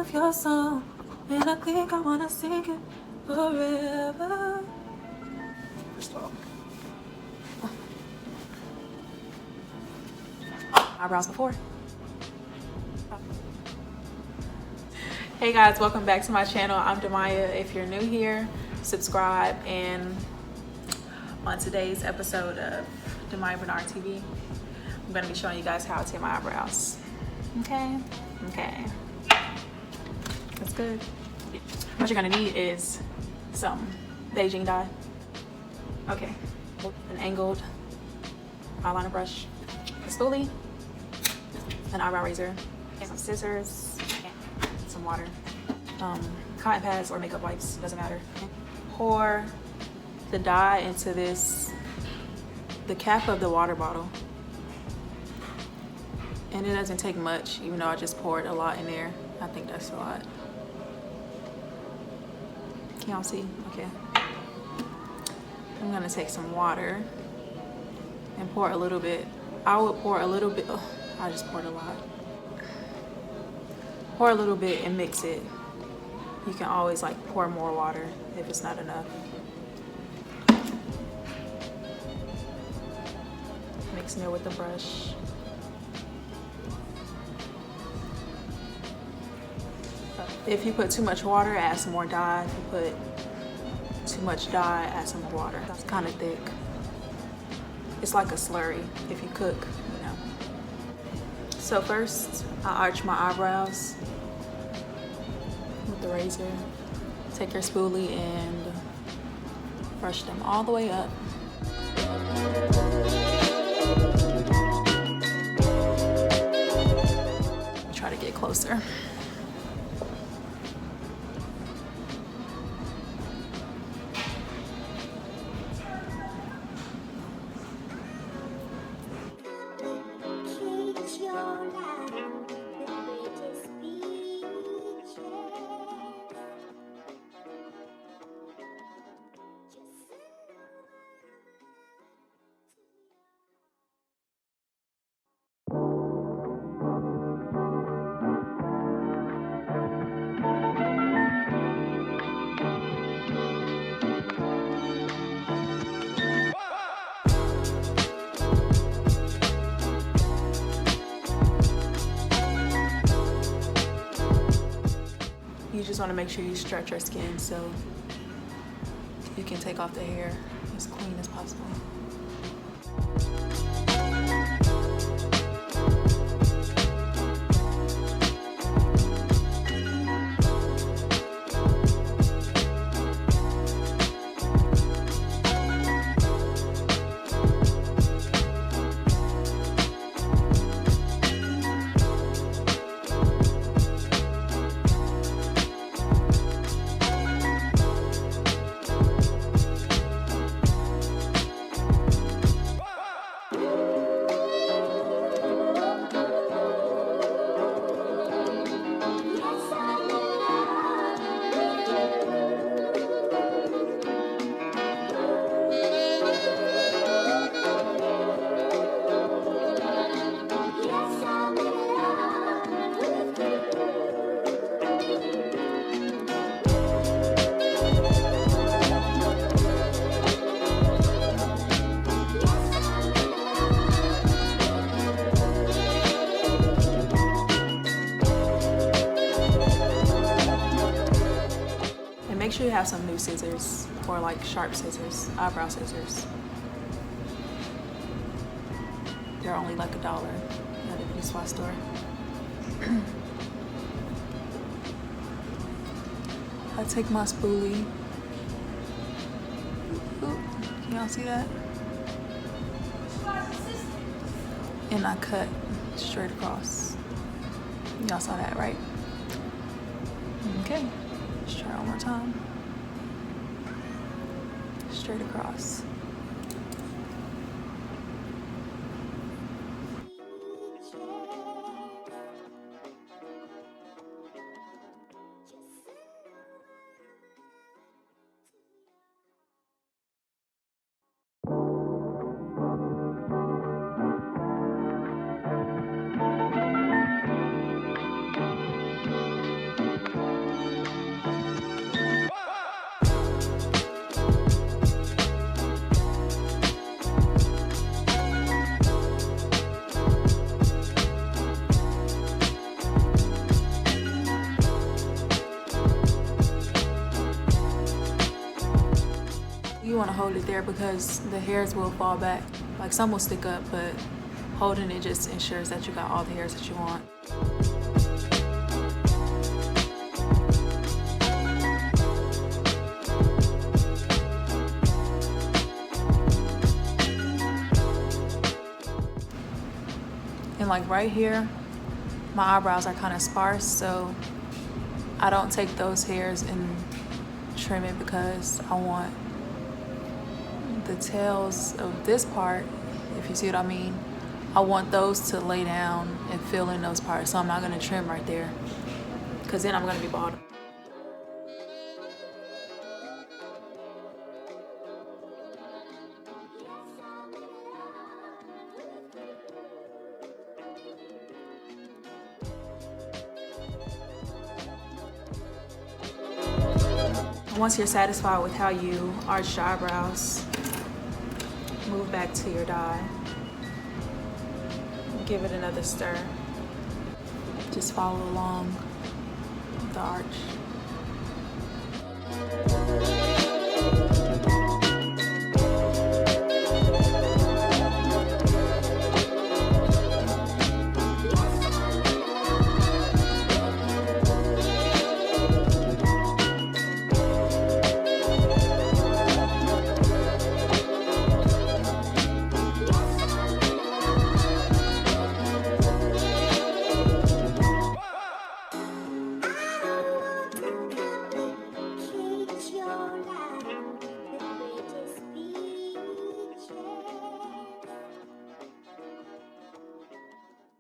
of your song, and I think I wanna sing it forever. Stop. Eyebrows before. Hey guys, welcome back to my channel. I'm DEMIYA. If you're new here, subscribe. And on today's episode of DEMIYA Bernard TV, I'm gonna be showing you guys how to tint my eyebrows. Okay. That's good. What you're gonna need is some beiging dye. Okay. An angled eyeliner brush, a spoolie, an eyebrow razor, and some scissors, and some water. Cotton pads or makeup wipes, doesn't matter. Pour the dye into the cap of the water bottle. And it doesn't take much, even though I just poured a lot in there. I think that's a lot. Can y'all see? Okay. I'm gonna take some water and pour a little bit. I would pour a little bit. Oh, I just poured a lot. Pour a little bit and mix it. You can always like pour more water if it's not enough. Mixing it with the brush. If you put too much water, add some more dye. If you put too much dye, add some more water. That's kind of thick. It's like a slurry if you cook, you know. So first, I arch my eyebrows with the razor. Take your spoolie and brush them all the way up. Try to get closer. You just want to make sure you stretch your skin so you can take off the hair as clean as possible. Make sure you have some new scissors or like sharp scissors, eyebrow scissors. They're only like $1 at the beauty supply store. I take my spoolie. Ooh, can y'all see that? And I cut straight across. Y'all saw that, right? Okay. Let's try one more time. Straight across. you want to hold it there because the hairs will fall back. Like some will stick up, but holding it just ensures that you got all the hairs that you want. And like right here, my eyebrows are kind of sparse, so I don't take those hairs and trim it because I want the tails of this part, if you see what I mean, I want those to lay down and fill in those parts. So I'm not gonna trim right there because then I'm gonna be bald. Once you're satisfied with how you arch your eyebrows, move back to your dye. Give it another stir. Just follow along the arch.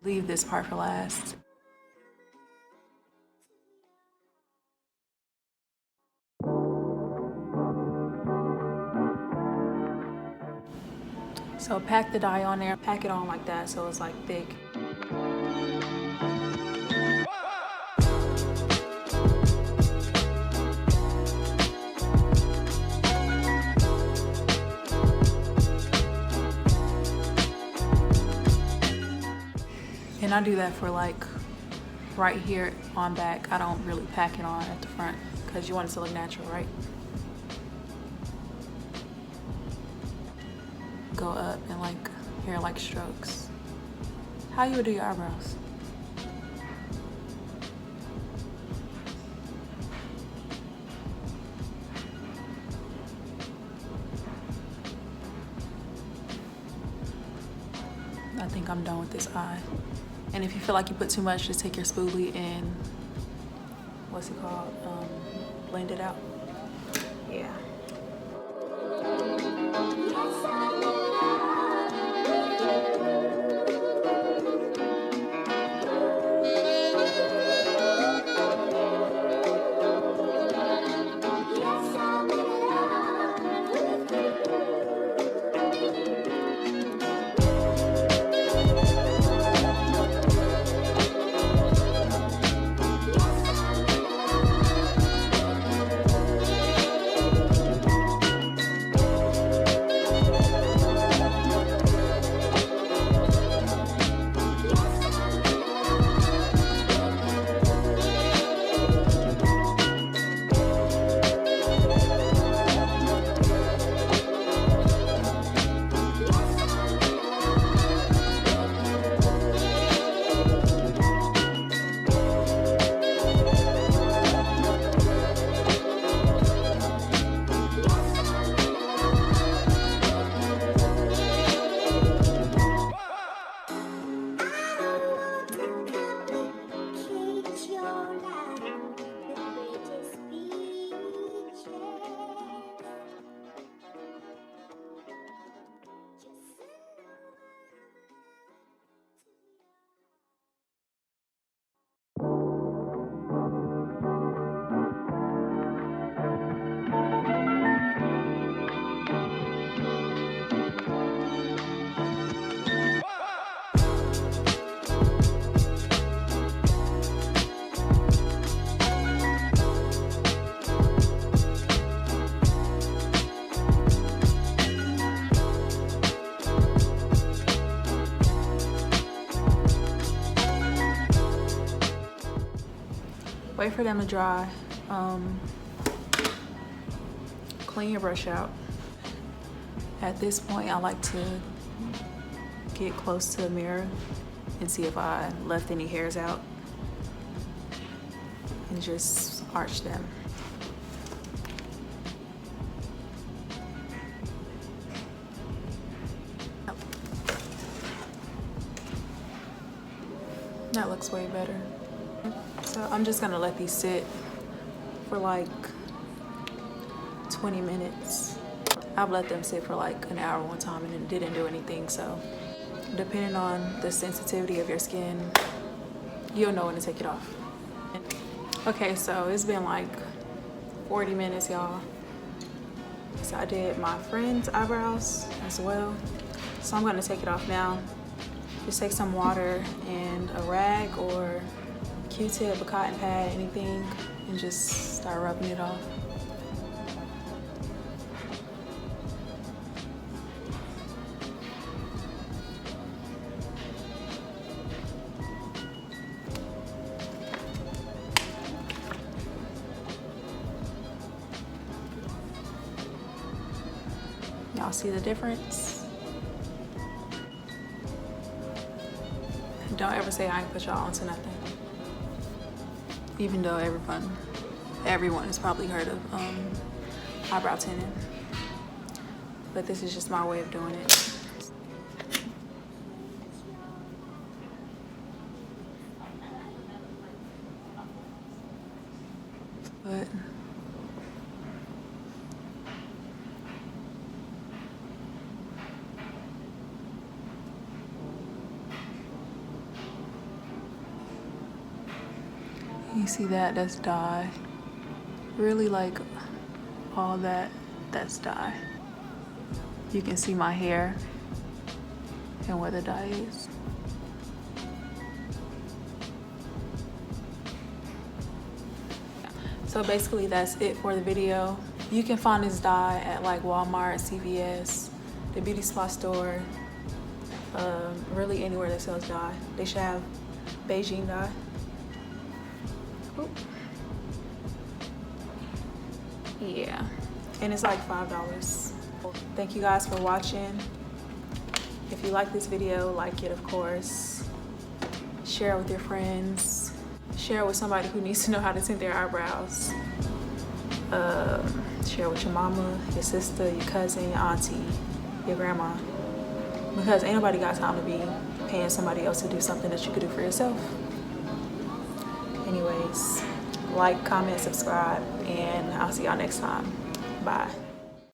Leave this part for last. So pack the dye on there, pack it on like that so it's like thick. And I do that for like right here on back. I don't really pack it on at the front because you want it to look natural, right? Go up and like hair like strokes. How you would do your eyebrows? I think I'm done with this eye. And if you feel like you put too much, just take your spoolie and, what's it called? Blend it out. Yeah. Wait for them to dry. Clean your brush out. At this point, I like to get close to the mirror and see if I left any hairs out and just arch them. That looks way better. So I'm just gonna let these sit for like 20 minutes. I've let them sit for like an hour one time and it didn't do anything, so depending on the sensitivity of your skin, you'll know when to take it off. Okay, so it's been like 40 minutes, y'all. So I did my friend's eyebrows as well. So I'm gonna take it off now. Just take some water and a rag or Q-tip, a cotton pad, anything, and just start rubbing it off. Y'all see the difference? Don't ever say I ain't put y'all onto nothing. Even though everyone has probably heard of eyebrow tinting. But this is just my way of doing it. But you see that? That's dye. Really, like all that's dye. You can see my hair and where the dye is. So basically that's it for the video. You can find this dye at like Walmart, CVS, the beauty supply store, really anywhere that sells dye. They should have Beijing dye. Oop. Yeah, and it's like $5. Thank you guys for watching. If you like this video, like it of course. Share it with your friends. Share it with somebody who needs to know how to tint their eyebrows. Share it with your mama, your sister, your cousin, your auntie, your grandma. Because ain't nobody got time to be paying somebody else to do something that you could do for yourself. Anyways, like, comment, subscribe, and I'll see y'all next time. Bye.